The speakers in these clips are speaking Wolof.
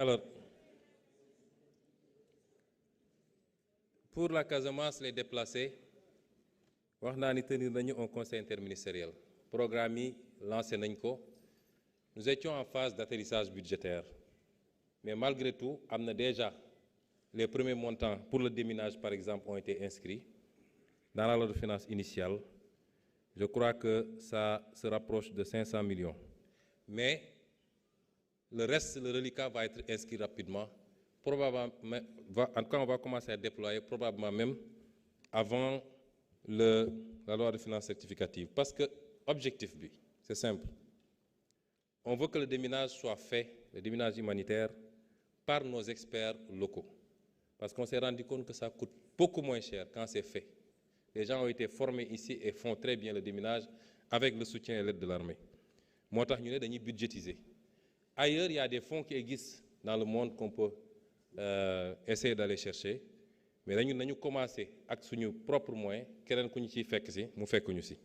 Alors, pour la Casamance, les déplacés, wax naa ni tenir nañu un conseil interministériel. Programme yi lancé nañ ko. Nous étions en phase d'atterrissage budgétaire. Mais malgré tout, am na déjà les premiers montants pour le déminage, par exemple, ont été inscrits dans la loi de finances initiale. Je crois que ça se rapproche de 500 millions. Mais le reste, le reliquat va être inscrit rapidement. Probablement, en tout cas, on va commencer à déployer probablement même avant la loi de finances rectificative. Parce que objectif, c'est simple. On veut que le déminage soit fait, le déminage humanitaire, par nos experts locaux. Parce qu'on s'est rendu compte que ça coûte beaucoup moins cher quand c'est fait. Les gens ont été formés ici et font très bien le déminage avec le soutien et l'aide de l'armée. Moo tax ñu ne dañuy budgétiser. Ailleurs, il y a des fonds qui existent dans le monde qu'on peut essayer d'aller chercher. Mais nañu commencer ak suñu propre moyen keneen ku ñu ciy fekk si mu fekk ñu si.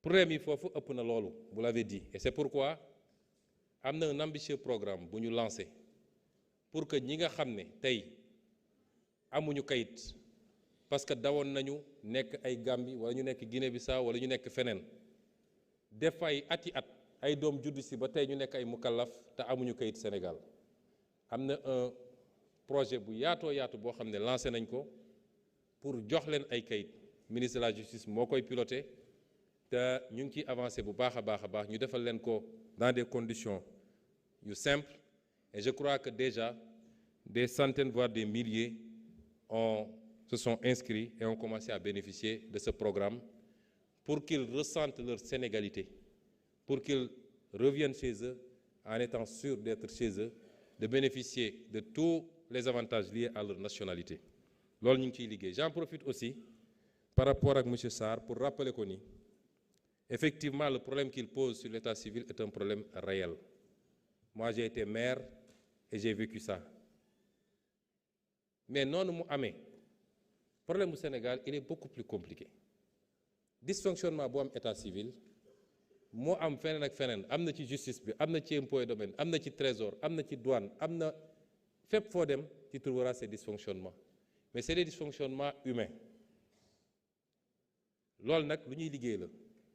Problème yi foofu ëpp na loolu, vous l'avez dit. Et c'est pourquoi am na un ambitieux programme bu ñu lancé pour que ñi nga xam ne tey amuñu kayit parce que dawoon nañu nekk ay Gambie wala ñu nekk Guinée-Bissau wala ñu nekk feneen def ay ati at ay doom juddu si ba tey ñu nekk ay mukallaf te amuñu kayit Sénégal. Am na un projet bu yaatoo yaatu boo xam ne lancé nañ ko pour jox leen ay kayit ministre de la justice moo koy piloté te ñu ngi ciy avancé bu baax a baax ñu defal leen ko dans des conditions yu simples. Et je crois que déjà des centaines voire des milliers se sont inscrits et ont commencé à bénéficier de ce programme pour qu'ils ressentent leur sénégalité, pour qu'ils reviennent chez eux en étant sûrs d'être chez eux, de bénéficier de tous les avantages liés à leur nationalité. Loolu ñu ngi ciy liggéey. J'en profite aussi par rapport ak monsieur Sarr pour rappeler ko ni effectivement le problème qu'il pose sur l'état civil est un problème réel. Moi j'ai été maire et j'ai vécu ça. Mais noonu mu amee problème au Sénégal il est beaucoup plus compliqué. Dysfonctionnement bu am état civil moo am feneen ak feneen am na ci justice bi am na ci impôt et domaine am na ci trésor am na ci douane am na fépp foo dem tu trouveras ces dysfonctionnements. Mais c'est des dysfonctionnements humains. Loolu nag lu ñuy liggéey la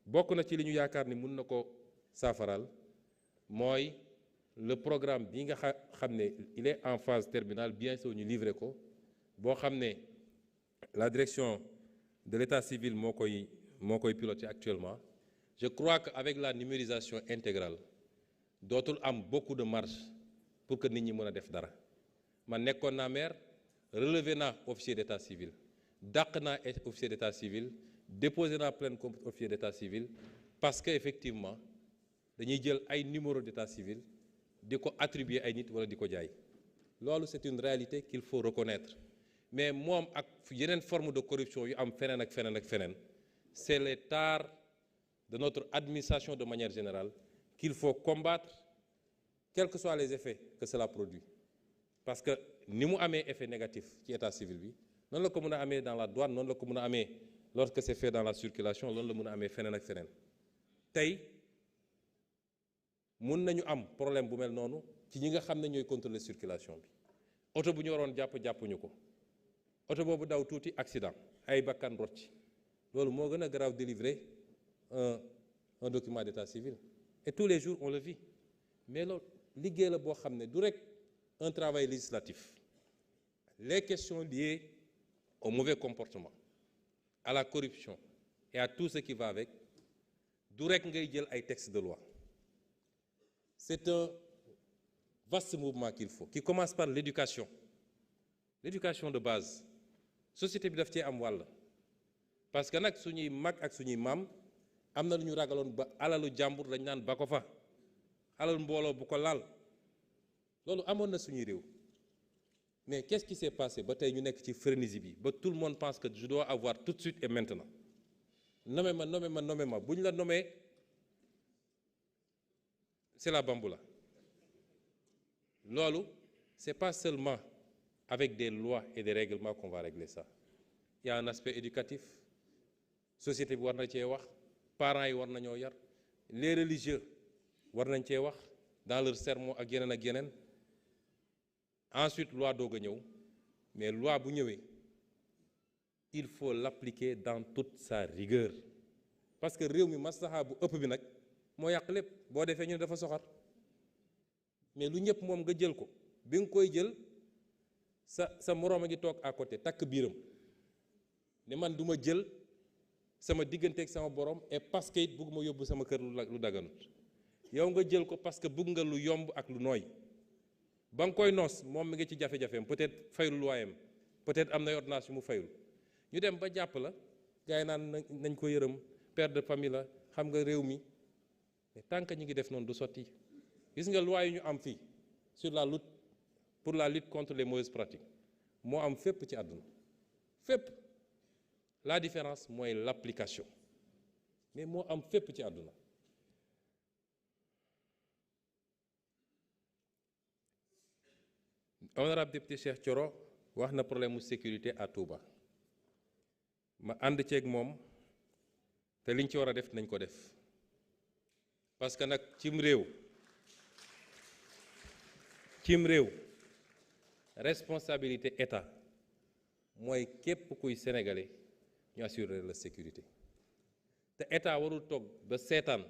bokk na ci li ñu yaakaar ni mun na ko saafaral mooy le programme bi nga xam ne il est en phase terminale bien sûr ñu livré ko boo xam ne la direction de l'état civil moo koy piloter actuellement. Je crois qu'avec la numérisation intégrale dootul am beaucoup de marge pour que nit ñi mën a def dara. Man nekkoon naa maire relevé naa officier d'état civil dàq naa officier d'état civil déposé naa plainte contre officier d'état civil parce que effectivement dañuy jël ay numéro d'état civil di ko attribuer ay nit wala di ko jaay. Loolu c'est une réalité qu'il faut reconnaître. Mais moom ak yeneen forme de corruption yu am feneen ak feneen ak feneen c'est les tares de notre administration de manière générale qu'il faut combattre quels que soient les effets que cela produit. Parce que ni mu amee effet négatif ci état civil bi noonu la ko mën a amee dans la douane noonu la ko mën a amee lorsque c'est fait dans la circulation loolu la mën a amee feneen ak feneen. Tey mun nañu am problème bu mel noonu ci ñi nga xam ne ñooy contrôler circulation bi oto bu ñu waroon jàppuñu ko oto boobu daw tuuti accident ay bakkan rocc loolu moo gën a grave délivrer un document d'état civil. Et tous les jours on le vit. Mais loolu liggéey la boo xam ne du rek un travail législatif. Les questions liées au mauvais comportement, à la corruption et à tout ce qui va avec, du rek ngay jël ay textes de loi. C'est un vaste mouvement qu'il faut, qui commence par l'éducation. L'éducation de base. Société bi daf cee am wàll. Parce que nag suñuy mag ak suñuy maam am na lu ñu ragaloon ba alalu jàmbur dañ naan ba ko fa. Alal mbooloo bu ko laal. Loolu amoon na suñuy réew. Mais qu'est-ce qui s'est passé ba tey ñu nekk ci frénésie bi ba tout le monde pense que je dois avoir tout de suite et maintenant. Nommé ma bu ñu la nommé c'est la bamboula. Loolu c'est pas seulement avec des lois et des règlements qu'on va régler ça. Il y a un aspect éducatif. Société bi war na cee wax parents yi war nañoo yar les religieux war nañ cee wax dans leur sermon ak yeneen ensuite loi doog a ñëw mais loi bu ñëwee il faut l'appliquer dans toute sa rigueur parce que réew mi maslaha bu ëpp bi nag moo yàq lépp boo defee ñu ne dafa soxar mais lu ñëpp moom nga jël ko bi nga koy jël sa moroom a ngi toog à côté takk biiram ne man du ma jël sama digganteeg sama borom et parce que it bëgg ma yóbbu sama kër lu daganut yow nga jël ko parce que bëgg nga lu yomb ak lu nooy ba nga koy noos moom mi ngi ci jafe-jafeem peut-être fayul loyam peut-être am na ordonnance yu mu fayul ñu dem ba jàpp la gars yi naan nañ ko yërëm père de famille la xam nga réew mi mais tant que ñu ngi def noonu du sotti gis nga loi yi ñu am fii sur la lutte pour la lutte contre les mauvaises pratiques moo am fépp ci àdduna fépp la différence mooy l'application mais moo am fépp ci àdduna honorable député Cheikh Thioro wax na problème mu sécurité à Touba ma ànd ceeg moom te liñ ci war a def nañ ko def parce que nag cim réew responsabilité état mooy képp kuy sénégalais ñu assurer la sécurité te état warul toog ba seetaan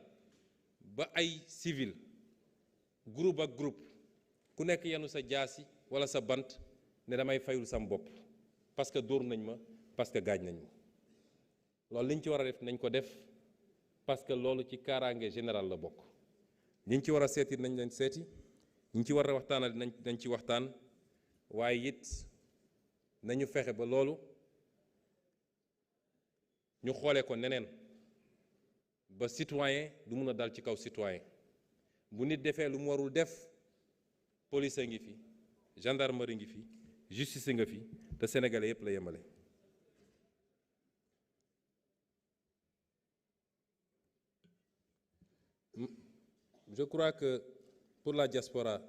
ba ay civil groupe ak groupe ku nekk yenu sa jaasi wala sa bant ne damay fayul sam bopp parce que dóor nañ ma parce que gaañ nañ ma loolu liñ ci war a def nañ ko def parce que loolu ci kaaraange général la bokk ñiñ ci war a seeti nañ leen seeti ñi ci war a waxtaanal nañ ci waxtaan waaye it nañu fexe ba loolu ñu xoolee ko neneen ba citoyen du mun a dal ci kaw citoyen bu nit defee lu mu warul def police a ngi fi gendarmerie ngi fi justice nga fi te sénégalais yépp la yemale. Je crois que pour la diaspora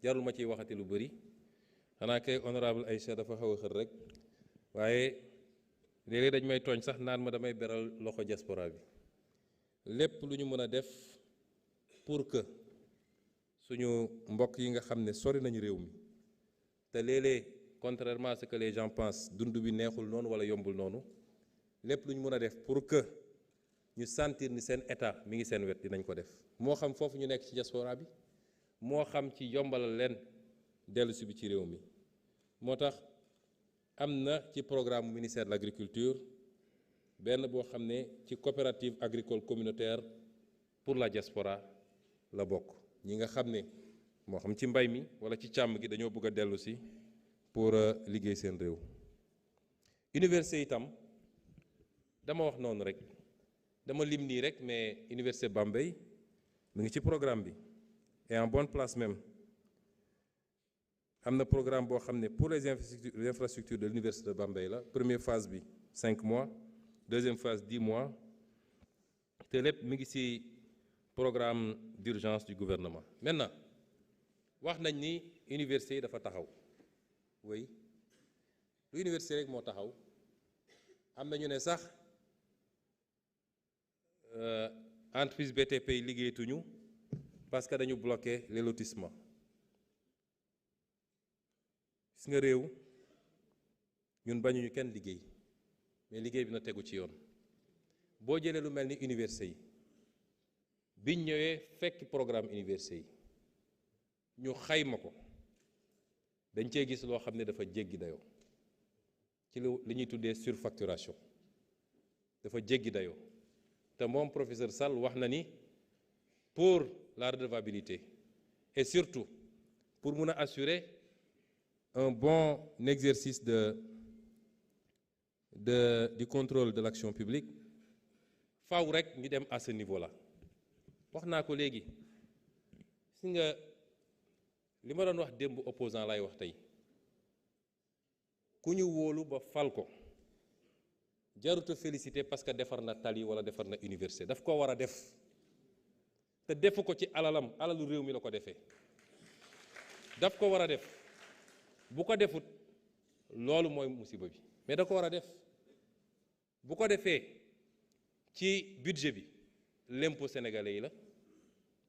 jarul ma ciy waxati lu bëri xanaa kay honorable Aïcha dafa xaw a xër rek waaye léeg-léeg dañ may tooñ sax naan ma damay beral loxo diaspora bi lépp lu ñu mën a def pour que suñu mbokk yi nga xam ne sori nañu réew mi te léeg-léeg contrairement à ce que les gens pensent dund bi neexul noonu wala yombul noonu lépp lu ñu mën a def pour que ñu sentir ni seen état mi ngi seen wet dinañ ko def moo xam foofu ñu nekk ci diaspora bi moo xam ci yombalal leen dellusi bi ci réew mi moo tax am na ci programme ministère de l'agriculture benn boo xam ne ci coopérative agricole communautaire pour la diaspora la bokk ñi nga xam ne moo xam ci mbay mi wala ci càmm gi dañoo bëgg a dellu si pour liggéey seen réew. université itam dama wax noonu rek dama lim nii rek mais université Bambey mu ngi ci programme bi et en bonne place même am na programme boo xam ne pour les infrastructures de l'université de Bambey la première phase bi 5 mois deuxième phase 10 mois te lépp mi ngi ci programme d'urgence du gouvernement. Maintenant wax nañ ni université yi dafa taxaw oui lu université rek moo taxaw am na ñu ne sax entreprise BTP yi liggéeyatuñu parce que dañu bloqué les lotissements gis nga réew ñun bañuñu kenn liggéey mais liggéey bi na tegu ci yoon boo jëlee lu mel ni université yi biñ ñëwee fekk programme université yi ñu xayma ko dañ cee gis loo xam ne dafa jéggi dayoo ci li ñuy tuddee surfacturation dafa jéggi dayoo te moom professeur Sall wax na ni pour la redevabilité et surtout pour mun a assurer un bon exercice du contrôle de l'action publique faaw rek ñu dem à ce niveau-là wax naa ko léegi si nga li ma doon wax démb opposant lay wax tey ku ñu wóolu ba fal ko jaruta félicité parce que defar na tali wala defar na université daf ko war a def te defu ko ci alalu réew mi la ko defee daf ko war a def bu ko defut loolu mooy musiba bi mais da ko war a def bu ko defee ci budget bi l'impôt sénégalais yi la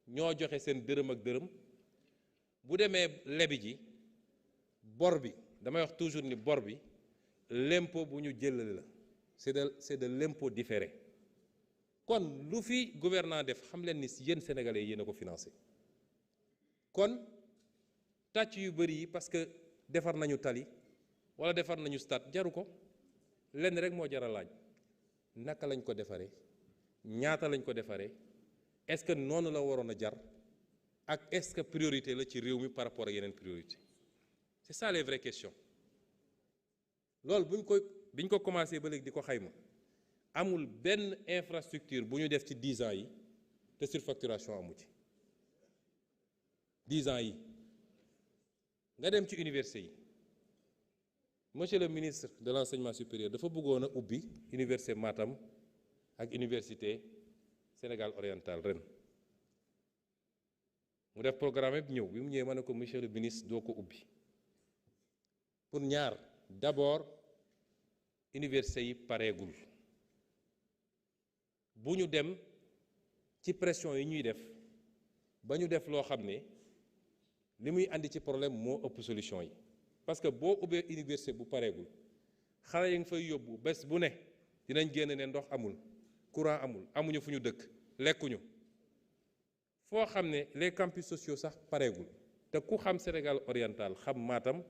ñoo joxe seen dërëm ak dërëm bu demee lebi ji bor bi damay wax toujours ni bor bi l'impôt bu ñu jëlale la c'est de l'impôt différé kon lu fi gouvernement def xam leen ni si yéen sénégalais yéen a ko financé kon tàcc yu bëri yi parce que defar nañu tali wala defar nañu stade jaru ko lenn rek moo jar a laaj naka lañ ko defaree ñaata lañ ko defaree est-ce que noonu la waroon a jar ak est-ce que priorité la ci réew mi par rapport ak yeneen priorité c'est ça les vraies questions loolu biñ ko commencé ba léegi di ko xayma amul benn infrastructure bu ñu def ci 10 ans yi te surfacturation amu ci 10 ans yi nga dem ci université yi monsieur le ministre de l'enseignement supérieur dafa bëggoon a ubbi université Matam ak université Sénégal oriental ren mu def programme bi ñëw bi mu ñëwee ma ne ko monsieur le ministre doo ko ubbi pour ñaar d'abord université yi pareegul bu ñu dem ci pression yi ñuy def ba ñu def loo xam ne li muy andi ci problème moo ëpp solution yi parce que boo ubbee université bu pareegul xale yi nga fay yóbbu bés bu ne dinañ génn ne ndox amul courant amul amuñu fu ñu dëkk lekkuñu foo xam ne les campus sociaux sax pareegul te ku xam Sénégal oriental xam Matam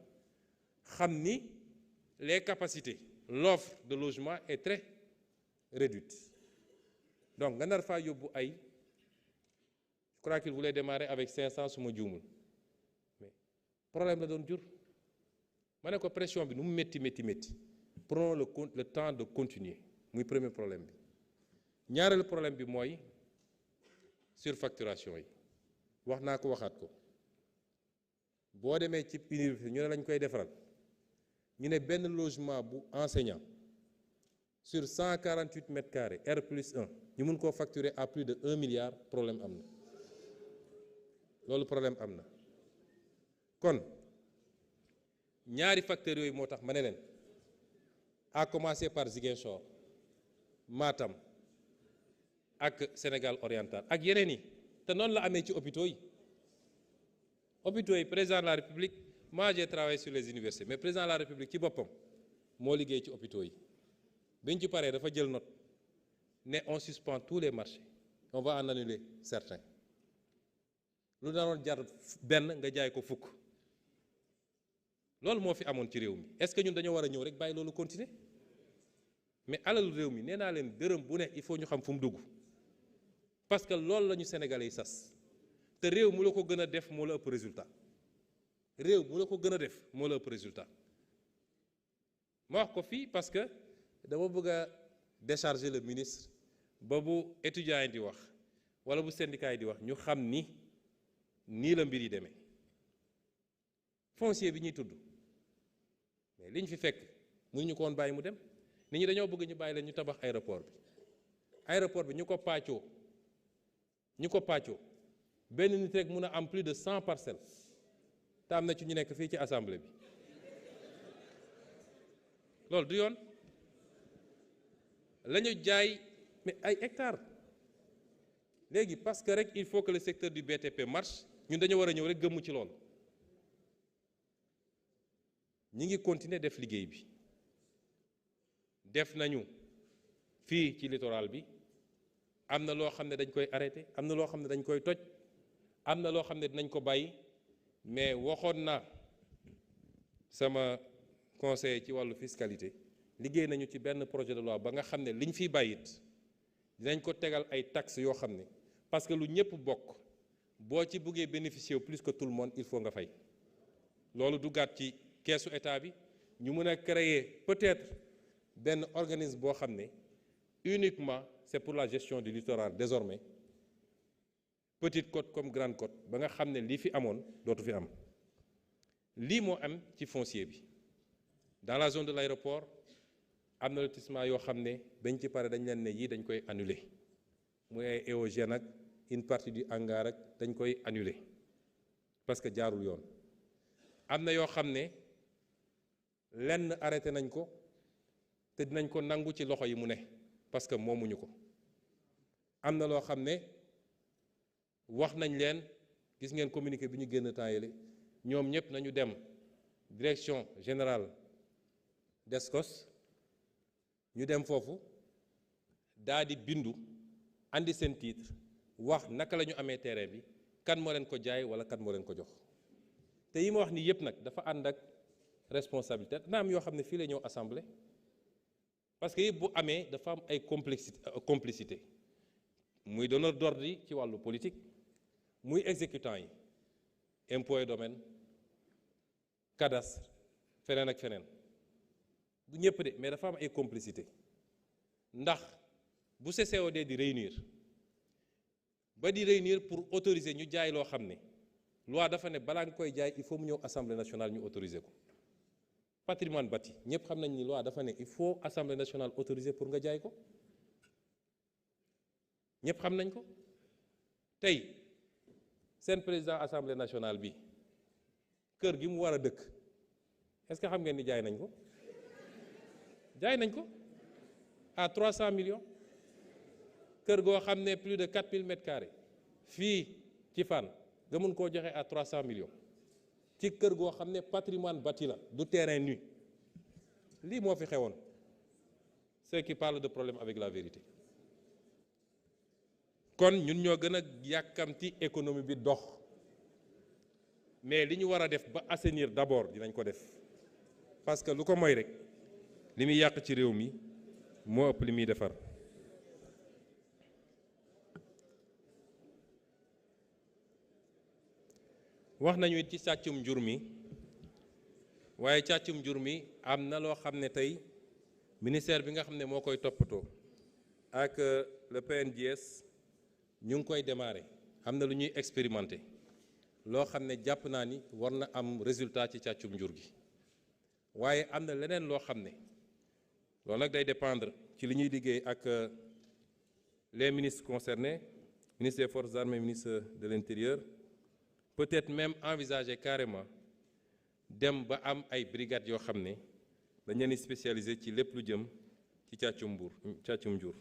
xam ni les capacités l'offre de logement est très réduite donc nga nar faa yóbbu ay je crois qu'il voulait démarrer avec 500 su ma juumul mais problème la doon jur ma ne ko pression bi nu mu métti prenons le temps de continuer muy premier problème bi ñaareelu problème bi mooy surfacturation yi wax naa ko waxaat ko boo demee ci université ñu ne lañ koy defaral ñu ne benn logement bu enseignant sur 148 mètres carrés R+1 ñu mun koo facturer à plus de 1 milliard problème am na loolu problème am na kon ñaari facteurs yooyu moo tax ma ne leen à commencer par Ziguinchor Matam ak Sénégal oriental ak yeneen yi te noonu la amee ci hôpitaux yi président de la République moi j'ai travaillé sur les universités mais président de la République ci boppam moo liggéey ci hôpitaux yi biñ ci paree dafa jël note ne on suspend tous les marchés on va en annuler certains lu daroon jar benn nga jaay ko fukk loolu moo fi amoon ci réew mi est-ce que ñun dañoo war a ñëw rek bàyyi loolu continuer mais alalu réew mi nee naa leen dërëm bu ne il faut ñu xam fu mu dugg parce que loolu la ñu Sénégalais yi sas te réew mu la ko gën a def moo la ëpp résultat réew mu la ko gën a def moo la ëpp résultat ma wax ko fii parce que dama bëgg a décharger le ministre ba bu étudiants yi di wax wala bu syndicat yi di wax ñu xam ni nii la mbir yi demee foncier bi ñuy tudd mais liñ fi fekk mënuñu ko woon bàyyi mu dem nit ñi dañoo bëgg ñu bàyyi leen ñu tabax aéroport bi ñu ko pàccoo benn nit rek mun a am plus de 100 parcelles te am na ci ñu nekk fii ci assemblée bi loolu du yoon la ñu jaay mais ay hectares léegi parce que rek il faut que le secteur du BTP marche ñun dañu war a ñëw rek gëmm ci loolu ñi ngi continuer def liggéey bi def nañu fii ci littoral bi am na loo xam ne dañ koy arrêté am na loo xam ne dañ koy toj am na loo xam ne dinañ ko bàyyi mais waxoon naa sama conseiller ci wàllu fiscalité liggéey nañu ci benn projet de loi ba nga xam ne liñ fiy bàyyit dinañ ko tegal ay taxes yoo xam ne parce que lu ñëpp bokk boo ci bëggee bénéficier plus que tout le monde il faut nga fay loolu du gàtt ci keesu état bi ñu mën a créer peut-être benn organisme boo xam ne uniquement c'est pour la gestion du littoral désormais petite côte comme grande côte ba nga xam ne lii fi amoon dootu fi am lii moo am ci foncier bi dans la zone de l'aéroport am na lotissement yoo xam ne bañ ci pare dañ leen ne yii dañ koy annuler muy ay éogène ak une partie du hangar ak dañ koy annuler parce que jaarul yoon am na yoo xam ne lenn arrêté nañ ko te dinañ ko nangu ci loxo yi mu ne parce que moomuñu ko am na loo xam ne wax nañ leen gis ngeen communiqué bi ñu génn temps yële ñoom ñëpp nañu dem direction générale d'Escos ñu dem foofu daa di bindu andi seen titre wax naka la ñu amee terrain bi kan moo leen ko jaay wala kan moo leen ko jox te yi ma wax ni yëpp nag dafa ànd ak responsabilité na am yoo xam ne fii la ñëw assemblée parce que yëpp bu amee dafa am ay complicité muy donneur d'ordre yi ci wàllu politique muy exécutant yi impôt et domaine cadastre feneen ak feneen du ñëpp de mais dafa am ay complicité ndax bu CCOD di réunir ba di réunir pour autoriser ñu jaay loo xam ne loi dafa ne balaa nga koy jaay il faut mu ñëw assemblée nationale ñu autoriser ko patrimoine bâti ñëpp xam nañ ni loi dafa ne il faut assemblée nationale autoriser pour nga jaay ko ñëpp xam nañ ko tey seen président assemblée nationale bi kër gi mu war a dëkk est-ce que xam ngeen ni jaay nañ ko jaay nañ ko à 300 millions kër goo xam ne plus de 4000 mètres carrés fii ci Fann nga mun koo joxe à 300 millions ci kër goo xam ne patrimoine bâti la du terrain nu lii moo fi xewoon ceux qui parlent de problème avec la vérité kon ñun ñoo gën a yàkkamti économie bi dox mais li ñu war a def ba assainir d'abord dinañ ko def parce que lu ko mooy rek li muy yàq ci réew mi moo ëpp li muy defar wax nañu it ci càccum njur mi waaye càccum njur mi am na loo xam ne tey ministère bi nga xam ne moo koy toppatoo ak le PNJS ñu ngi koy démarrer am na lu ñuy expérimenter loo xam ne jàpp naa ni war na am résultat ci càccum njur gi waaye am na leneen loo xam ne loolu nag day dépendre ci li ñuy liggéey ak les ministres concernés ministre des forces armées ministre de l'intérieur peut-être même envisager carrément dem ba am ay brigades yoo xam ne dañ leen spécialisé ci lépp lu jëm ci càccum njur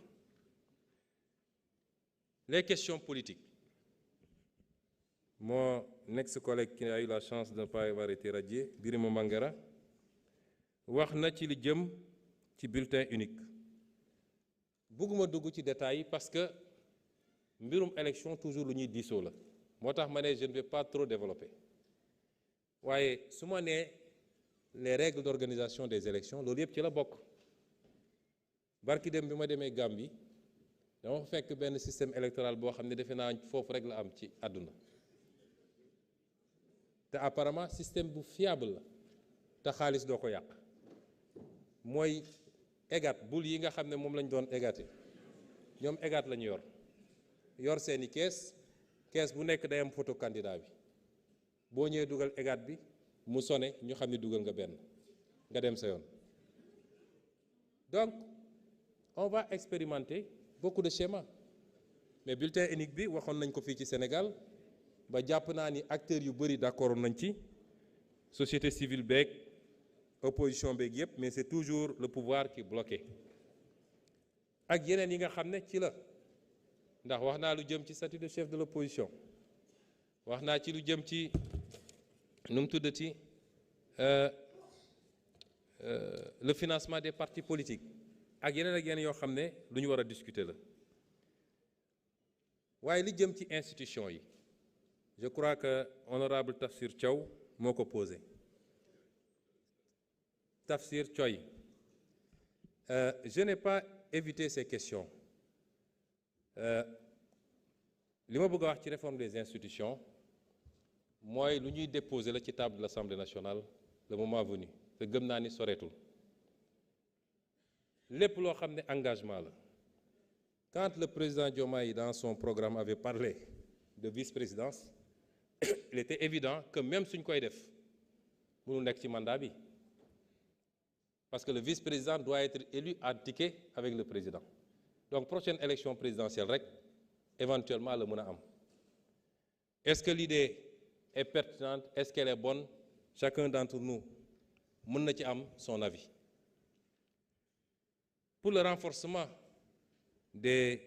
les questions politiques mon ex-collègue qui a eu la chance de ne pas avoir été radié Birima Mangara wax na ci li jëm ci bulletin unique bëgguma dugg ci détails yi parce que mbirum élection toujours lu ñuy diisoo la moo tax ma ne je ne vais pas trop développer waaye su ma nee les règles d'organisation des élections loolu yëpp ci la bokk barki dem bi ma demee Gambie dama fekk benn système électoral boo xam ne defe naa foofu rek la am ci àdduna te apparemment système bu fiable la te xaalis doo ko yàq mooy égat bul yi nga xam ne moom lañ doon égaté ñoom égat la ñu yor seeni kees bu nekk day am photo candidat bi boo ñëwee dugal égat bi mu sone ñu xam ne dugal nga benn nga dem sa yoon donc on va expérimenter beaucoup de schémas mais bulletin unique bi waxoon nañ ko fii ci Sénégal ba jàpp naa ni acteurs yu bëri d'accord nañ ci société civile beeg opposition beeg yépp mais c'est toujours le pouvoir qui est bloqué ak yeneen yi nga xam ne ci la ndax wax naa lu jëm ci statut de chef de l'opposition wax naa ci lu jëm ci nu mu tuddati le financement des partis politiques ak yeneen yoo xam ne lu ñu war a discuter la waaye li jëm ci institution yi je crois que honorable Tafsir Thiaw moo ko posé Tafsir Thioye je n'ai pas évité ces questions li ma bëgg a wax ci réforme des institutions mooy lu ñuy déposer la ci table de l'Assemblée nationale le moment venu te gëm naa ni soreetul lépp loo xam ne engagement la quand le président Diomaye dans son programme avait parlé de vice-présidence il était évident que même suñ koy def mënu nekk ci mandat bi parce que le vice-président doit être élu à ticket avec le président donc prochaine élection présidentielle rek éventuellement la mën a am est-ce que l'idée est pertinente est-ce qu'elle est bonne chacun d'entre nous mën na ci am son avis pour le renforcement des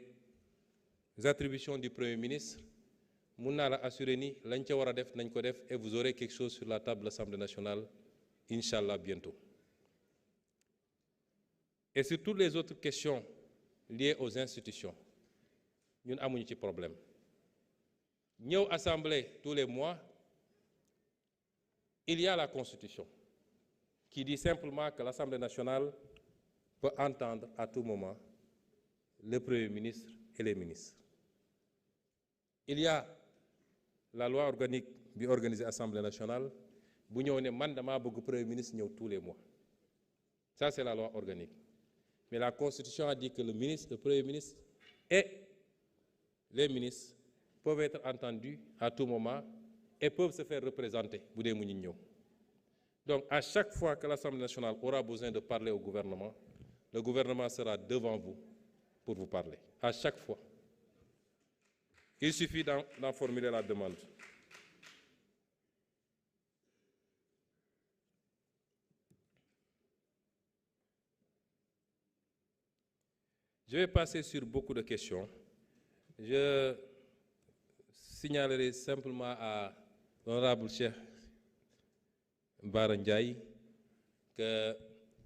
attributions du Premier ministre mun naa la assurer ni lañ ca war a def nañ ko def et vous aurez quelque chose sur la table de l'Assemblée nationale Inch'Allah, bientôt. Et sur toutes les autres questions liées aux institutions, nous n'avons pas de problème. Nous assemblée tous les mois, il y a la Constitution qui dit simplement que l'Assemblée nationale peut entendre à tout moment le Premier ministre et les ministres. Il y a la loi organique qui organise l'Assemblée nationale, bu ñëw ne man dama bëgg Premier ministre ñëw tous les mois. Ça, c'est la loi organique. Mais la Constitution a dit que le Premier ministre et les ministres peuvent être entendus à tout moment et peuvent se faire représenter. Donc, à chaque fois que l'Assemblée nationale aura besoin de parler au gouvernement, le gouvernement sera devant vous pour vous parler. À chaque fois. Il suffit d'en formuler la demande. Je vais passer sur beaucoup de questions. Je signalerai simplement à l'honorable Cheikh Bara Ndiaye que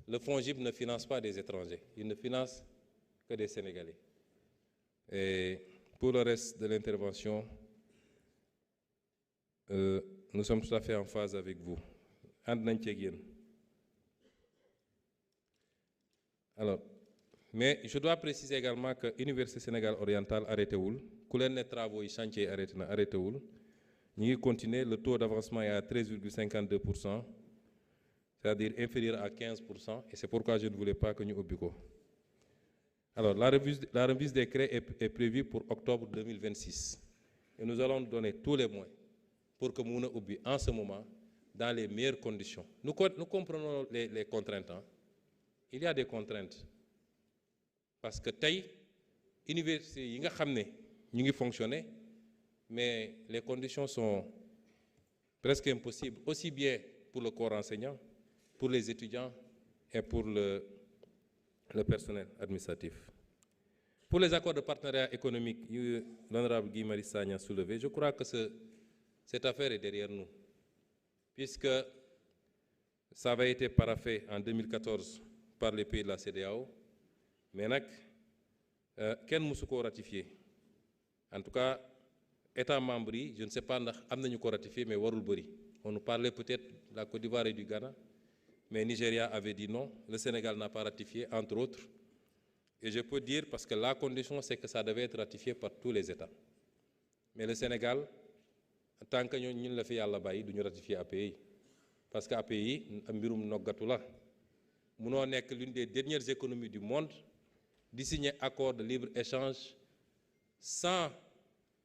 le FONGIP ne finance pas des étrangers, il ne finance que des Sénégalais. Et pour le reste de l'intervention, nous sommes tout à fait en phase avec vous. Alors, mais je dois préciser également que l'Université Sénégal Orientale arrêté oul, que les travaux et chantiers arrêté oul, nous continuons, le taux d'avancement est à 13,52%, c'est-à-dire inférieur à 15%, et c'est pourquoi je ne voulais pas que nous oublions. Alors, la remise des crédits est prévue pour octobre 2026, et nous allons donner tous les moyens pour que nous oublions en ce moment dans les meilleures conditions. Nous comprenons les contraintes. Hein. Il y a des contraintes. Parce que l'université, nous fonctionner, mais les conditions sont presque impossibles, aussi bien pour le corps enseignant, pour les étudiants et pour le personnel administratif. Pour les accords de partenariat économique, l'honorable Guy Marius Sagna a soulevé, je crois que cette affaire est derrière nous, puisque ça avait été paraphé en 2014 par les pays de la CEDEAO, mais quel moussouko ratifié. En tout cas, État membre, je ne sais pas si nous ratifié, mais warul bari. On nous parlait peut-être de la Côte d'Ivoire et du Ghana, mais Nigeria avait dit non. Le Sénégal n'a pas ratifié, entre autres. Et je peux dire, parce que la condition, c'est que ça devait être ratifié par tous les États. Mais le Sénégal, tant que nous ne fait pas, nous devons ratifier API. Parce qu'API, nous sommes l'une des dernières économies du monde de signer un accord de libre-échange sans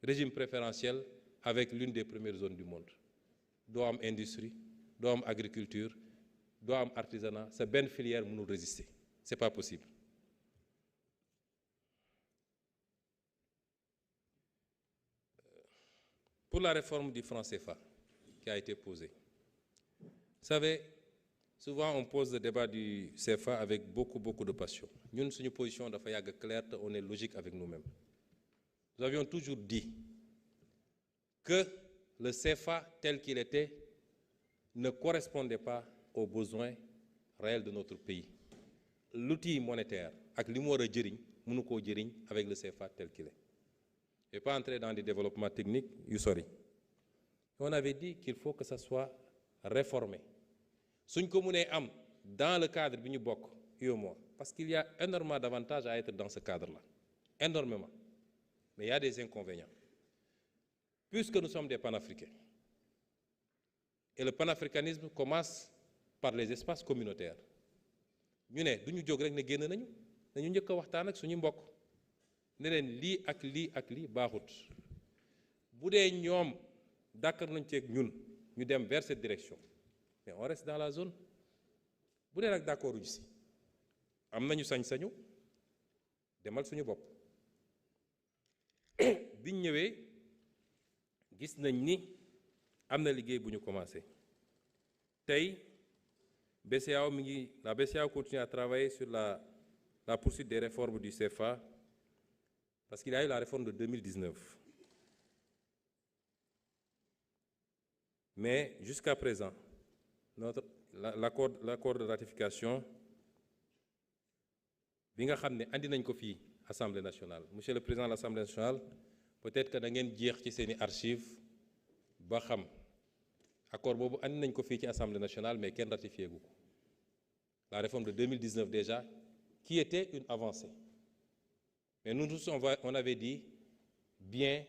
régime préférentiel avec l'une des premières zones du monde. Doam industrie, doam agriculture, doam artisanat, c'est bien filière pour nous résister. Ce n'est pas possible. Pour la réforme du franc CFA qui a été posée, vous savez, souvent on pose le débat du CFA avec beaucoup de passion. Nous, sur une position de claire, on est logique avec nous-mêmes. Nous avions toujours dit que le CFA tel qu'il était ne correspondait pas aux besoins réels de notre pays. L'outil monétaire, avec l'humour de Djering, nous ne avec le CFA tel qu'il est. Je ne vais pas entrer dans des développements techniques, on avait dit qu'il faut que ça soit réformé. Si nous sommes dans le cadre de l'UMOA, parce qu'il y a énormément d'avantages à être dans ce cadre-là. Énormément. Mais il y a des inconvénients. Puisque nous sommes des panafricains, et le panafricanisme commence par les espaces communautaires. Nous ne sommes pas des gens qui nous sommes des ne leen lii ak lii ak lii baaxut bu dee ñoom d'accord nañ ci ak ñun ñu dem vers cette direction mais on reste dans la zone bu dee nag d'accord uñu si am nañu sañ-sañu demal suñu bopp biñ ñëwee gis nañ ni am na liggéey bu ñu commencé tey BCEAO la BCEAO continue à travailler sur la poursuite des réformes du CFA. Parce qu'il y a eu la réforme de 2019. Mais jusqu'à présent, l'accord de ratification bi nga xam ne andi nañ ko fii Assemblée nationale. Monsieur le Président de l'Assemblée nationale, peut-être que da ngeen jeex ci seeni archives ba xam accord boobu andi nañ ko fii ci Assemblée nationale mais kenn ratifié gu ko. La réforme de 2019 déjà, qui était une avancée. Mais nous tous, on avait dit bien,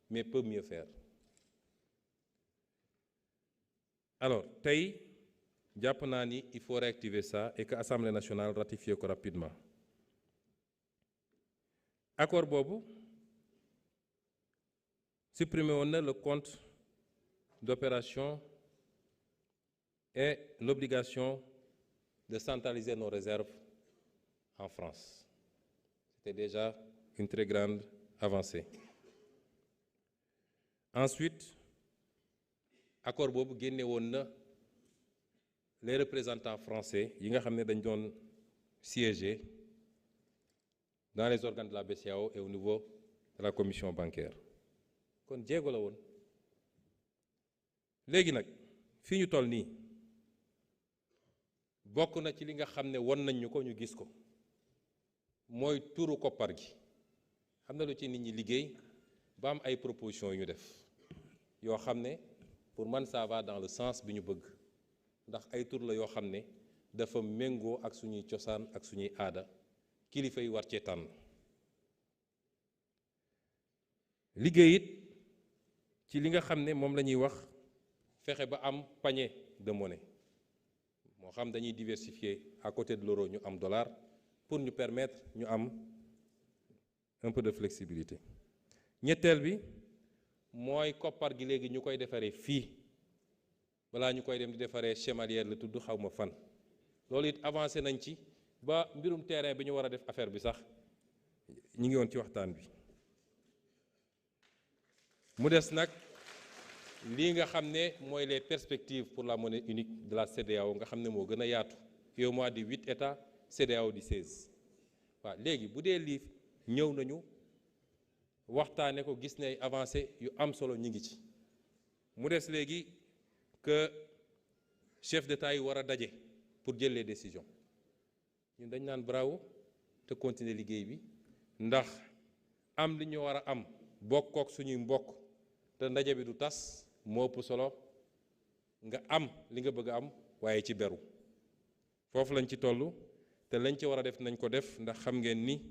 mais peut mieux faire. Alors, tey jàpp naa ni il faut réactiver ça et que l'Assemblée nationale ratifie ko rapidement. Accord boobu supprimé woon na le compte d'opération et l'obligation de centraliser nos réserves en France. C'était déjà une très grande avancée. Ensuite, accord boobu génne woon na les représentants français yi nga xam ne dañ doon siéger dans les organes de la BCEAO et au niveau de la commission bancaire. kon jéego la woon. léegi nag fii ñu toll nii bokk na ci li nga xam ne won nañ ñu ko ñu gis ko mooy turu koppar gi. xam na lu ci nit ñi liggéey ba am ay propositions yu ñu def yoo xam ne pour man ça va dans le sens bi ñu bëgg ndax ay tur la yoo xam ne dafa méngoo ak suñuy cosaan ak suñuy aada kilifa yi war cee tànn. liggéey it ci li nga xam ne moom la ñuy wax fexe ba am panier de monnaie moo xam dañuy diversifier à côté de l'euro ñu am dollar pour ñu permettre ñu am un peu de flexibilité. ñetteel bi mooy koppar gi léegi ñu koy defaree fii balaa ñu koy dem di defaree Chemalière la tudd xaw ma fan. loolu it avancé nañ ci ba mbirum terrain bi ñu war a def affaire bi sax ñu ngi woon ci waxtaan bi. mu des nag lii nga xam ne mooy les perspectives pour la monnaie unique de la CEDEAO nga xam ne moo gën a yaatu UEMOA di 8 États CEDEAO di 16. waaw léegi bu dee lii ñëw nañu waxtaane ko gis ne ay avancé yu am solo ñi ngi ci. mu des léegi que chef d'État yi war a daje pour jël les décisions ñun dañ naan bravo te continuer liggéey bi ndax am li ñu war a am bokkook suñuy mbokk te ndaje bi du tas moo ëpp solo nga am li nga bëgg a am waaye ci beru. foofu lañ ci toll te lañ ci war a def nañ ko def ndax xam ngeen ni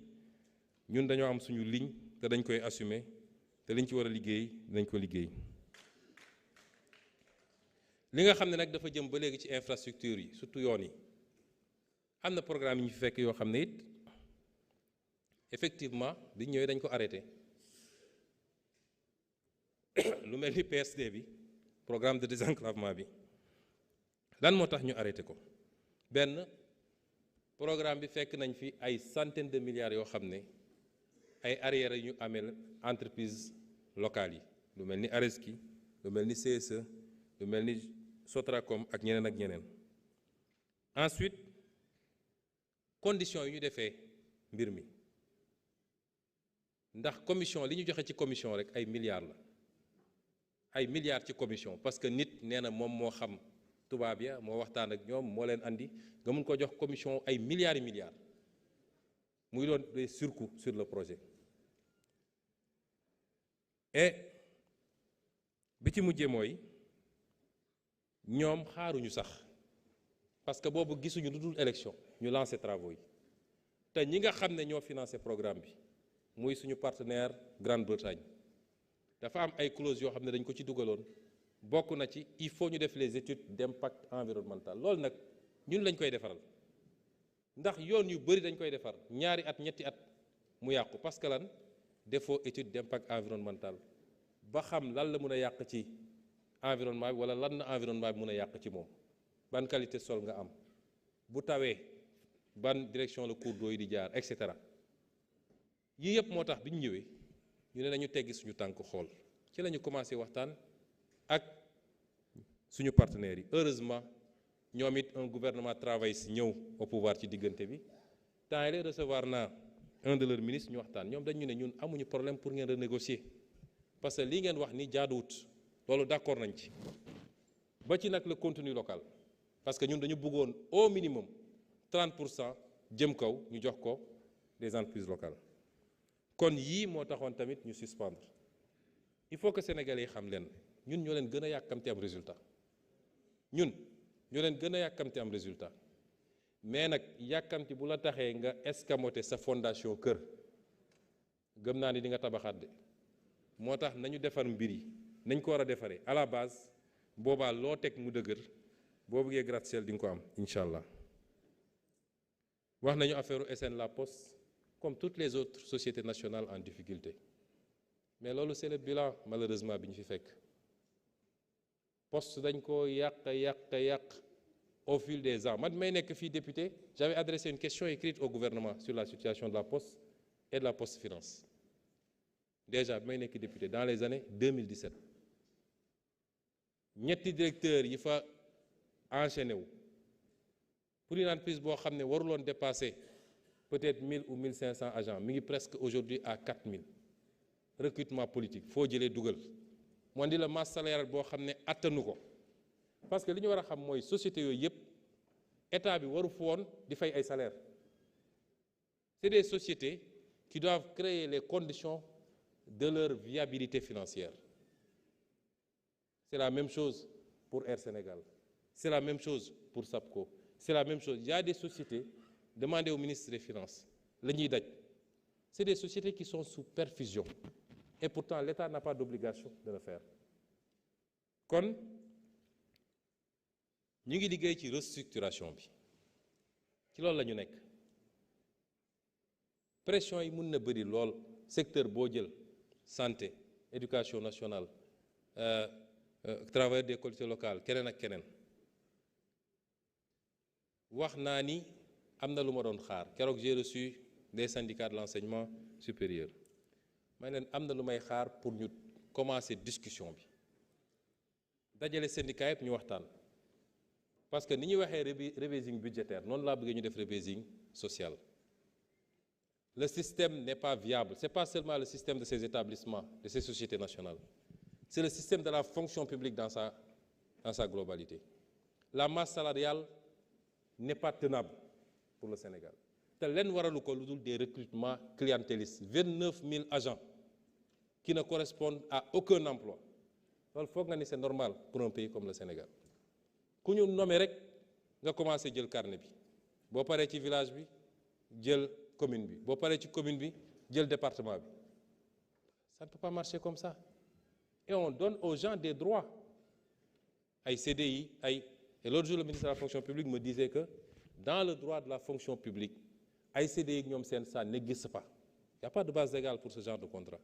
ñun dañoo am suñu ligne te dañ koy assumer te liñ ci war a liggéey dañ ko liggéey. li nga xam ne nag dafa jëm ba léegi ci infrastructure yi surtout yoon yi am na programme yi ñu fi fekk yoo xam ne it effectivement bi ñëwee dañ ko arrêté. lu mel ni PSD bi programme de désenclavement bi lan moo tax ñu arrêté ko. benn programme bi fekk nañ fi ay centaines de milliards yoo xam ne ay arriérés yu ñu amee entreprise locales yi lu mel ni Areski lu mel ni CSE lu mel ni Sotracom ak ñeneen ak ñeneen. ensuite conditions yi ñu defee mbir mi ndax commission li ñu joxe ci commission rek ay milliards la. ay milliards ci commission parce que nit nee na moom moo xam tubaab ya moo waxtaan ak ñoom moo leen andi nga mun ko jox commission ay milliards et milliards muy doon des surcoûts sur le projet. et bi ci mujjee mooy ñoom xaaruñu sax parce que boobu gisuñu lu dul élection ñu lancé travaux yi te ñi nga xam ne ñoo financé programme bi muy suñu partenaire Grande-Bretagne. dafa am ay clauses yoo xam ne dañ ko ci dugaloon bokk na ci il faut ñu def les études d'impact environnemental loolu nag ñun lañ koy defaral ndax yoon yu bëri dañ koy defar ñaari at ñetti at mu yàqu parce que lan defoo étude d'impact environnemental ba xam lan la mën a yàq ci environnement bi wala lan na environnement bi mën a yàq ci moom ban qualité sol nga am bu tawee ban direction la cours d'eau yi di jaar et cetera yii yëpp moo tax bi ñu ñëwee. ñu ne nañu teggi suñu tànk xool ci la ñu commencé waxtaan ak suñu partenaires yi heureusement ñoom it un gouvernement travailliste ñëw au pouvoir ci diggante bi temps yii recevoir naa un de leurs ministres ñu waxtaan ñoom dañu ne ñun amuñu problème pour ngeen renégocier parce que lii ngeen wax ni jaaduwut loolu d'accord nañ ci ba ci nag le contenu local parce que ñun dañu bëggoon au minimum 30% jëm kaw ñu jox ko des entreprises locales kon yii moo taxoon tamit ñu suspendre il faut que sénégalais yi xam leen ñun ñoo leen gën a yàkkamti am résultat ñun ñoo leen gën a yàkkamti am résultat mais nag yàkkamti bu la taxee nga escamoter sa fondation kër gëm naa ni di nga tabaxaat de moo tax nañu defar mbir yi nañ ko war a defaree à la base boobaa loo teg mu dëgër boo bëggee gratte-ciel di nga ko am incha allah wax nañu affaire SN La Poste comme toutes les autres sociétés nationales en difficulté mais loolu c'est le bilan malheureusement bi ñu fi fekk Poste dañ ko yàq au fil des ans man may nekk fii député j'avais adressé une question écrite au gouvernement sur la situation de la Poste et de la Poste Finance déjà bi may nekk député dans les années 2017 ñetti directeurs yi fa enchaîné wu pour une entreprise boo xam ne waruloon dépasser peut-être 1000 ou 1500 agents mi ngi presque aujourd'hui à 4000 recrutement politique foo jëlee dugal moo di la masse salariale boo xam ne attanu ko parce que li ñu war a xam mooy société yooyu yëpp état bi waru fa woon di fay ay salaires c'est des sociétés qui doivent créer les conditions de leur viabilité financière c'est la même chose pour Air Sénégal c'est la même chose pour SAPCO c'est la même chose il y a des sociétés demandez au ministre des Finances la ñuy daj c'est des sociétés qui sont sous perfusion et pourtant l'État n'a pas d'obligation de le faire kon ñu ngi liggéey ci restructuration bi ci loolu la ñu nekk pression yi mën na bëri lool secteur boo jël santé éducation nationale travailleurs des collectivités locales keneen ak keneen wax naa ni am na lu ma doon xaar keroog j'ai reçu des syndicats de l'enseignement supérieur may leen am na lu may xaar pour ñu commencer discussion bi dajale syndicats yëpp ñu waxtaan parce que ni ñuy waxee rebasing budgétaire noonu laa bëggee ñu def rebasing social le système n'est pas viable c'est pas seulement le système de ces établissements de ces sociétés nationales c'est le système de la fonction publique dans sa globalité la masse salariale n'est pas tenable pour le Sénégal te leen waralu ko lu dul des recrutements clientélistes 29 000 agents qui ne correspondent à aucun emploi loolu foog nga ni c'est normal pour un pays comme le Sénégal ku ñu nommé rek nga commencé jël carnet bi boo paree ci village bi jël commune bi boo paree ci commune bi jël département bi ça ne peut pas marcher comme ça et on donne aux gens des droits ay CDI et l'autre jour le ministre de la fonction publique me disait que dans le droit de la fonction publique ay CDI ñoom seen ça n'existe pas il n'y a pas de base légale pour ce genre de contrat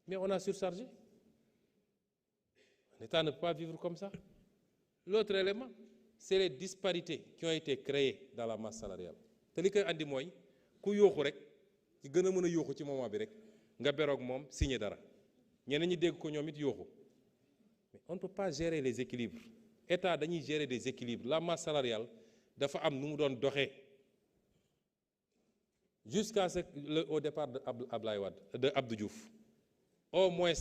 mais on a surchargé l'État ne peut pas vivre comme ça. L'autre élément c'est les disparités qui ont été créées dans la masse salariale te li koy andi mooy ku yooxu rek ci gën a mën a yooxu ci moment bi rek nga beroog moom signé dara ñeneen ñi dégg ko ñoom it yooxu mais on ne peut pas gérer les équilibres État dañuy gérer des équilibres la masse salariale dafa am nu mu doon doxee jusqu'à ce au départ de Abdoulaye Wade de Abdou Diouf au moins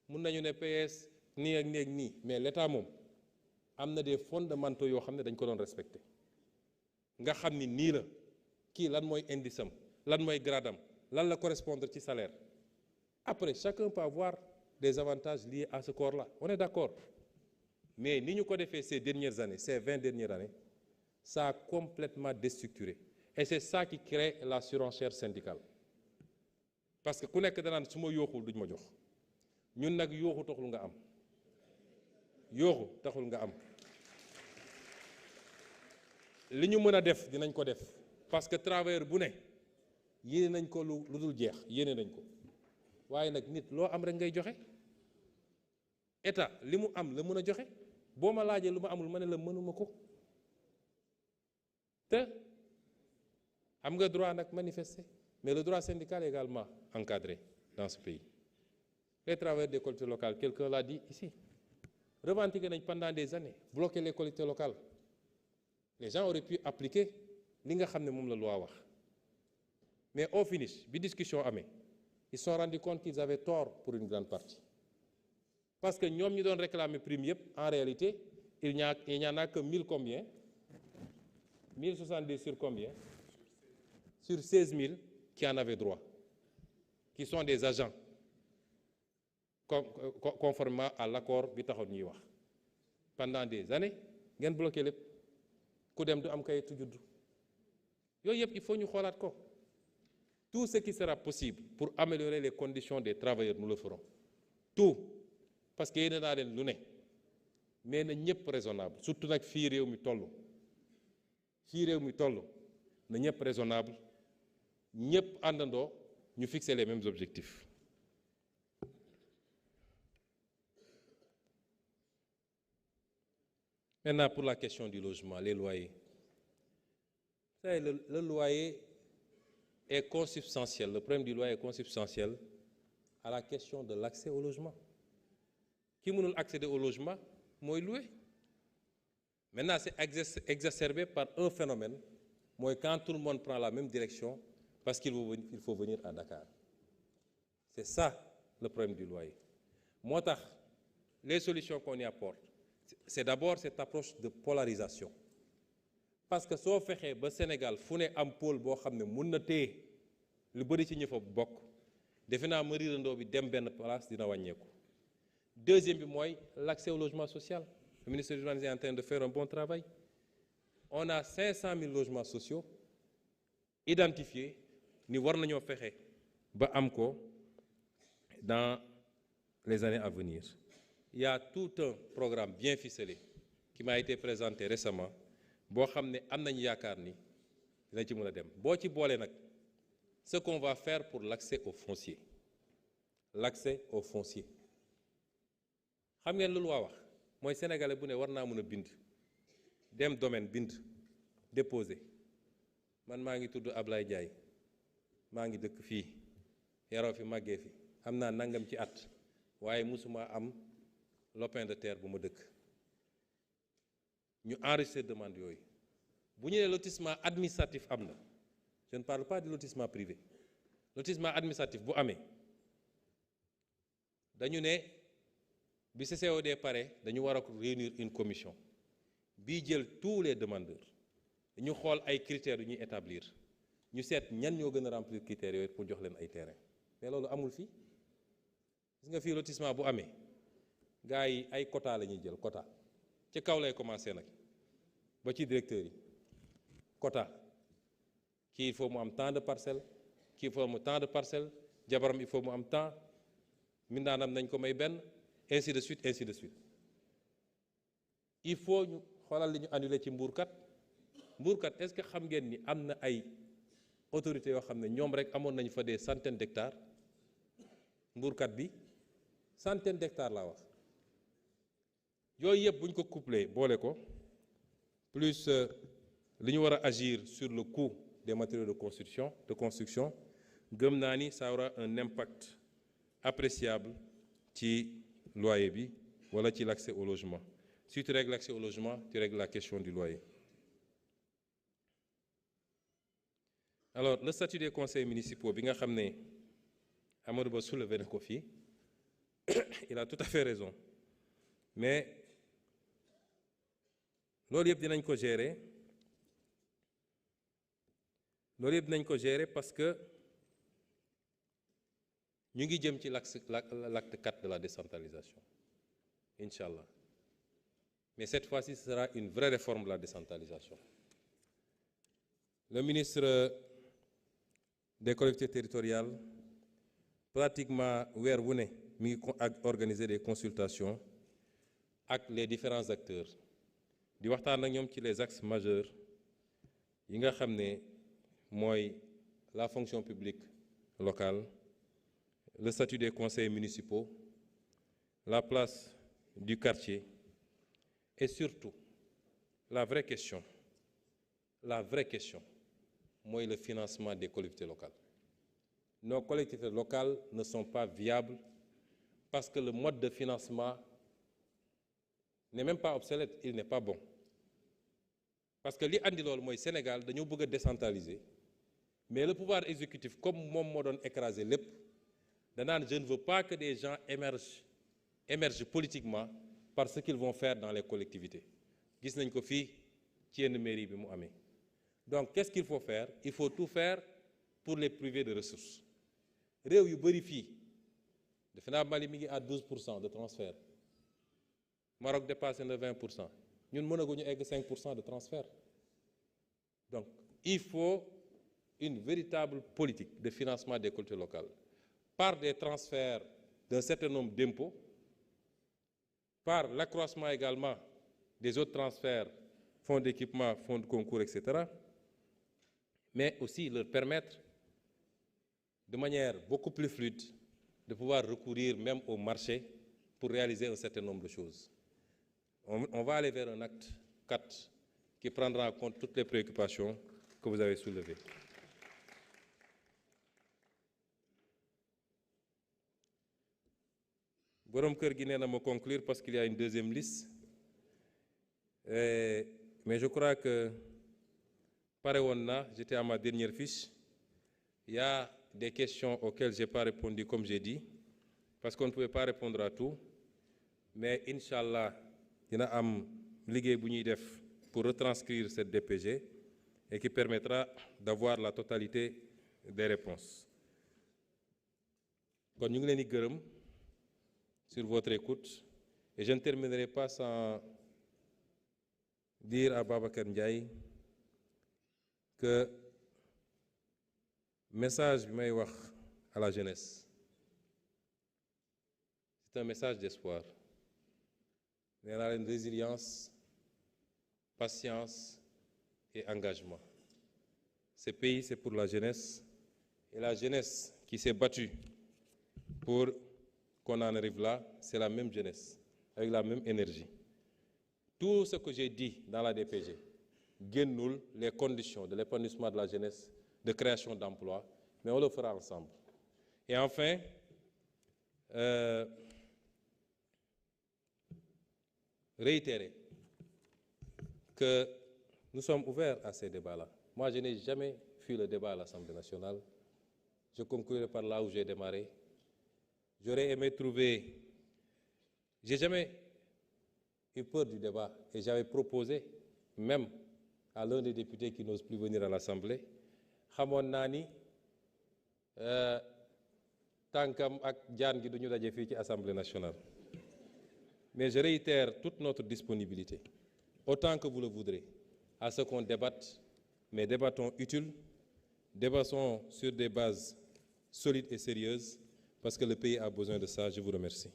mun nañu ne PS nii ak nii ak nii mais l'État moom am na des fondamentaux yoo xam ne dañ ko doon respecté nga xam ni nii la kii lan mooy indice am lan mooy grade am lan la correspondre ci salaire après chacun peut avoir des avantages liés à ce corps-là on est d'accord mais ni ñu ko defee ces dernières années ces 20 dernières années ça a complètement déstructuré et c'est ça qui crée la surenchère syndicale parce que ku nekk danaan su ma yooxul duñ ma jox ñun nag yooxu taxul nga am yooxu taxul nga am li ñu mën a def dinañ ko def parce que travailleur bu ne yéene nañ ko lu dul jeex yéene nañ ko waaye nag nit loo am rek ngay joxe état li mu am la mën a joxe boo ma laajee lu ma amul ma ne la mënuma ko te am nga droit nag manifester mais le droit syndical est également encadré dans ce pays les travailleurs des collectivités locales quelqu'un l'a dit ici revendiqué nañ pendant des années bloquer les collectivités locales les gens auraient pu appliquer li nga xam ne moom la loi wax mais au finish bi discussion amee ils se sont rendus compte qu'ils avaient tort pour une grande partie parce que ñoom ñi doon réclamer prime yëpp en réalité il n'y en a que 1000 combien 1070 sur combien? Sur 16 000 qui en avaient droit, qui sont des agents, conformément à l'accord bi taxoon ñuy wax. Pendant des années ngeen bloqué lépp ku dem du am kayitu juddu yooyu yëpp il faut ñu xoolaat ko. Tout ce qui sera possible pour améliorer les conditions des travailleurs nous le ferons tout parce que yéene naa leen lu ne mais na ñëpp raisonnable surtout nag fii réew mi toll na ñëpp raisonnable ñëpp àndandoo ñu fixer les mêmes objectifs. Maintenant pour la question du logement, les loyers. Vous savez, le loyer est consubstantiel, le problème du loyer est consubstantiel à la question de l'accès au logement. Qui mënul accéder au logement mooy louer. Maintenant c'est exacerbé par un phénomène mooy quand tout le monde prend la même direction parce qu'il faut venir à Dakar. C'est ça le problème du loyer. Moo tax les solutions qu'on y apporte c'est d'abord cette approche de polarisation. Parce que soo fexee ba Sénégal fu ne am pôle boo xam ne mun na téye lu bëri ci ñi fa bokk defe naa mariirandoo bi dem benn place dina wàññeeku. Deuxième bi mooy l'accès au logement social. Le ministre de l'Urbanisme est en train de faire un bon travail. On a 500 000 logements sociaux identifiés ni war nañoo fexe ba am ko dans les années à venir. Il y a tout un programme bien ficelé qui m'a été présenté récemment boo xam ne am nañu yaakaar ni dina ci mën a dem boo ci boole nag ce qu'on va faire pour l'accès au foncier. L'accès au foncier xam ngeen lu loi wax mooy sénégalais bu ne war naa mën a bind dem domaine bind déposer man maa ngi tudd Ablaye Ndiaye maa ngi dëkk fii yaroo fi màggee fi am naa nangam ci at waaye musuma am lopin de terre bu ma dëkk ñu enregistrer demande yooyu bu ñu nee lotissement administratif am na je ne parle pas de lotissement privé lotissement administratif bu amee dañu ne bi CCOD pare dañu war a réunir une commission bii jël tous les demandeurs ñu xool ay critères yu ñuy établir ñu seet ñan ñoo gën a remplir critères yooyu pour jox leen ay terrain mais loolu amul fii gis nga fii lotissement bu amee gars yi ay quota la ñuy jël quota ci kaw lay commencé nag ba ci directeur yi quota kii il faut mu am tant de parcelles kii il faut mu tant de parcelles jabaram il faut mu am temps mindaanam nañ ko may benn ainsi de suite ainsi de suite. Il faut ñu xoolal li ñu annulé ci mbuurkat est-ce que xam ngeen ni am na ay autorités yoo xam ne ñoom rek amoon nañu fa des centaines d'hectares mbuurkat bi centaines d'hectares laa wax yooyu yëpp bu ñu ko couplé boole ko plus li ñu war a agir sur le coût des matériaux de construction gëm naa ni ça aura un impact appréciable ci loyer bi wala ci l'accès au logement. Si tu règles l'accès au logement, tu règles la question du loyer. Alors, le statut des conseils municipaux, bi nga xam ne Amadou Ba soulevé na ko fii il a tout à fait raison mais loolu yëpp dinañ ko gérer parce que ñu ngi jëm ci l'acte 4 de la décentralisation Inch'Allah. Mais cette fois-ci, ce sera une vraie réforme de la décentralisation. Le ministre des collectivités territoriales, pratiquement weer wu ne mi ngi organiser des consultations ak les différents acteurs di waxtaan ak ñoom ci les axes majeurs yi nga xam ne mooy la fonction publique locale, le statut des conseils municipaux, la place du quartier. Et surtout, la vraie question, moi, le financement des collectivités locales. Nos collectivités locales ne sont pas viables parce que le mode de financement n'est même pas obsolète, il n'est pas bon. Parce que li andi loolu mooy Sénégal dañoo bëgg a décentraliser mais le pouvoir exécutif comme moom moo doon écraser lépp danaan je ne veux pas que des gens émergent politiquement par ce qu'ils vont faire dans les collectivités. gis nañ ko fii ci yenn mairie bi mu amee. Donc qu'est-ce qu'il faut faire? Il faut tout faire pour les privés de ressources. réew yu bëri fii defe naa Mali mi ngi à 12% de transfert, Maroc dépassé na 20%, ñun mënaguñu egg 5% de transfert. Donc il faut une véritable politique de financement des collectivités locales par des transferts d'un certain nombre d'impôts, par l'accroissement également des autres transferts, fonds d'équipement, fonds de concours, etc., mais aussi leur permettre de manière beaucoup plus fluide de pouvoir recourir même au marché pour réaliser un certain nombre de choses. On va aller vers un acte 4 qui prendra en compte toutes les préoccupations que vous avez soulevées. Borom kër gi nee na ma conclure parce qu'il y a une deuxième liste. Mais je crois que pare woon na, j'étais à ma dernière fiche. Il y a des questions auxquelles je n'ai pas répondu comme j'ai dit, parce qu'on ne pouvait pas répondre à tout. Mais Inch'Allah, dina am liggéey bu ñuy def pour retranscrire cette DPG et qui permettra d'avoir la totalité des réponses. Kon ñu ngi leen di gërëm sur votre écoute, et je ne terminerai pas sans dire à Babacar Ndiaye que message bi may wax à la jeunesse, c'est un message d'espoir. Nee naa leen résilience, patience et engagement. Ce pays, c'est pour la jeunesse, et la jeunesse qui s'est battue pour qu'on en arrive là, c'est la même jeunesse, avec la même énergie. Tout ce que j'ai dit dans la DPG génnul les conditions de l'épanouissement de la jeunesse, de création d'emplois, mais on le fera ensemble. Et enfin, réitérer que nous sommes ouverts à ces débats-là. Moi, je n'ai jamais fui le débat à l'Assemblée nationale. Je conclurai par là où j'ai démarré. J'aurais aimé trouver... J'ai jamais eu peur du débat et j'avais proposé même à l'un des députés qui n'ose plus venir à l'Assemblée, xamoon naa ni tànkam ak jaan gi duñu daje fii ci Assemblée nationale. Mais je réitère toute notre disponibilité, autant que vous le voudrez, à ce qu'on débatte, mais débattons utile, débattons sur des bases solides et sérieuses, parce que le pays a besoin de ça. Je vous remercie.